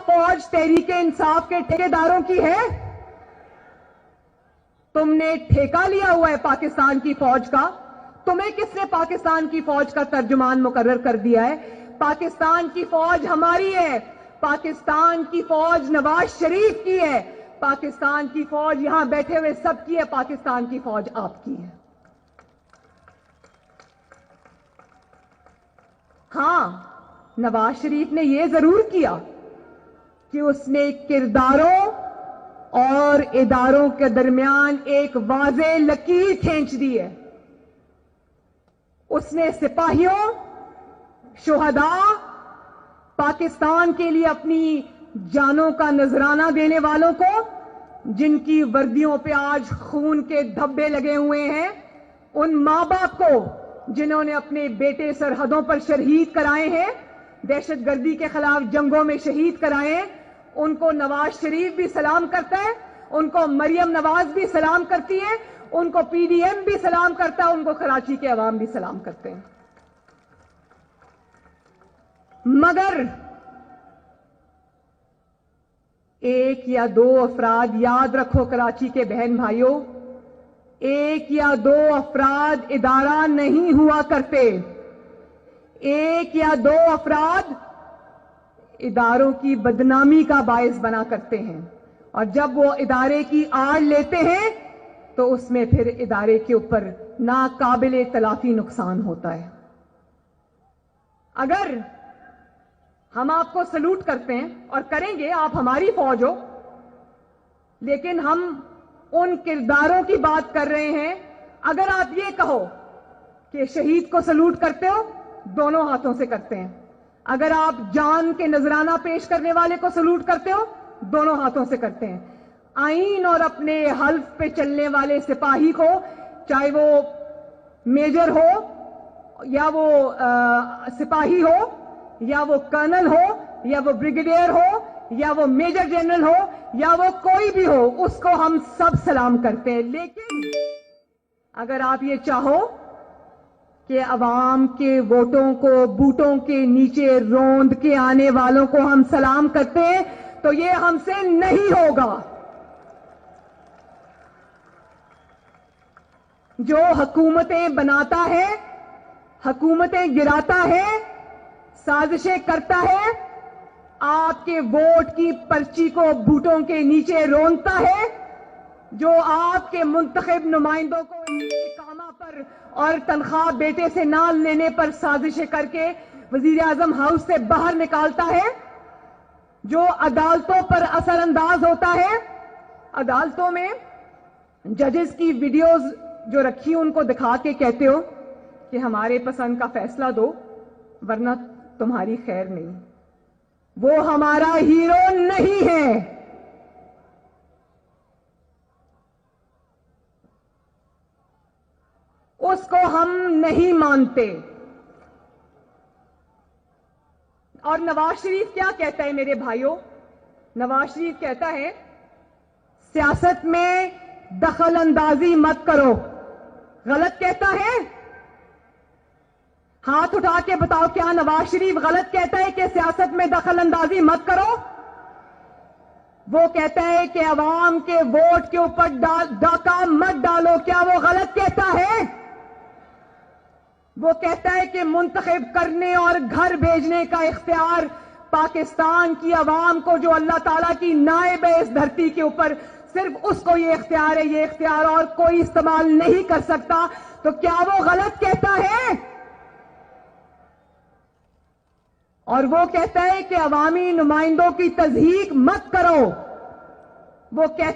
فوج تحریک انصاف کے ٹھیکیداروں کی ہے؟ تم نے ٹھیکہ لیا ہوا ہے پاکستان کی فوج کا. تمہیں کس نے پاکستان کی فوج کا ترجمان مقرر کر دیا ہے؟ پاکستان کی فوج ہماری ہے. پاکستان کی فوج نواز شریف کی ہے. پاکستان کی فوج یہاں بیٹھے ہوئے سب کی ہے. پاکستان کی فوج آپ کی ہے. ہاں، نواز شریف نے یہ ضرور کیا کہ اس نے کرداروں اور اداروں کے درمیان ایک واضح لکیر کھینچ دی ہے. اس نے سپاہیوں، شہداء، پاکستان کے لیے اپنی جانوں کا نذرانہ دینے والوں کو، جن کی وردیوں پہ آج خون کے دھبے لگے ہوئے ہیں، ان ماں باپ کو جنہوں نے اپنے بیٹے سرحدوں پر شہید کرائے ہیں، دہشت گردی کے خلاف جنگوں میں شہید کرائے ہیں، ان کو نواز شریف بھی سلام کرتا ہے، ان کو مریم نواز بھی سلام کرتی ہے، ان کو پی ڈی ایم بھی سلام کرتا ہے، ان کو کراچی کے عوام بھی سلام کرتے ہیں. مگر ایک یا دو افراد، یاد رکھو کراچی کے بہن بھائیوں، ایک یا دو افراد ادارہ نہیں ہوا کرتے. ایک یا دو افراد اداروں کی بدنامی کا باعث بنا کرتے ہیں، اور جب وہ ادارے کی آڑ لیتے ہیں تو اس میں پھر ادارے کے اوپر ناقابل تلافی نقصان ہوتا ہے. اگر ہم آپ کو سلوٹ کرتے ہیں اور کریں گے، آپ ہماری فوج ہو، لیکن ہم ان کرداروں کی بات کر رہے ہیں. اگر آپ یہ کہو کہ شہید کو سلوٹ کرتے ہو، دونوں ہاتھوں سے کرتے ہیں. اگر آپ جان کے نذرانہ پیش کرنے والے کو سلوٹ کرتے ہو، دونوں ہاتھوں سے کرتے ہیں. آئین اور اپنے حلف پہ چلنے والے سپاہی کو، چاہے وہ میجر ہو یا وہ سپاہی ہو یا وہ کرنل ہو یا وہ بریگیڈیئر ہو یا وہ میجر جنرل ہو یا وہ کوئی بھی ہو، اس کو ہم سب سلام کرتے ہیں. لیکن اگر آپ یہ چاہو کہ عوام کے ووٹوں کو بوٹوں کے نیچے روند کے آنے والوں کو ہم سلام کرتے ہیں تو یہ ہم سے نہیں ہوگا. جو حکومتیں بناتا ہے، حکومتیں گراتا ہے، سازشیں کرتا ہے، آپ کے ووٹ کی پرچی کو بوٹوں کے نیچے رونتا ہے، جو آپ کے منتخب نمائندوں کو اقامہ پر اور تنخواہ بیٹے سے نہ لینے پر سازشیں کر کے وزیر اعظم ہاؤس سے باہر نکالتا ہے، جو عدالتوں پر اثر انداز ہوتا ہے. عدالتوں میں ججز کی ویڈیوز جو رکھی ان کو دکھا کے کہتے ہو کہ ہمارے پسند کا فیصلہ دو ورنہ تمہاری خیر نہیں. وہ ہمارا ہیرو نہیں ہے. اس کو ہم نہیں مانتے. اور نواز شریف کیا کہتا ہے میرے بھائیوں؟ نواز شریف کہتا ہے سیاست میں دخل اندازی مت کرو. غلط کہتا ہے؟ ہاتھ اٹھا کے بتاؤ کیا نواز شریف غلط کہتا ہے کہ سیاست میں دخل اندازی مت کرو؟ وہ کہتا ہے کہ عوام کے ووٹ کے اوپر ڈاکہ مت ڈالو. کیا وہ غلط کہتا ہے؟ وہ کہتا ہے کہ منتخب کرنے اور گھر بھیجنے کا اختیار پاکستان کی عوام کو، جو اللہ تعالیٰ کی نائب ہے اس دھرتی کے اوپر، صرف اس کو یہ اختیار ہے. یہ اختیار اور کوئی استعمال نہیں کر سکتا. تو کیا وہ غلط کہتا ہے؟ اور وہ کہتا ہے کہ عوامی نمائندوں کی تضحیک مت کرو. وہ کہتا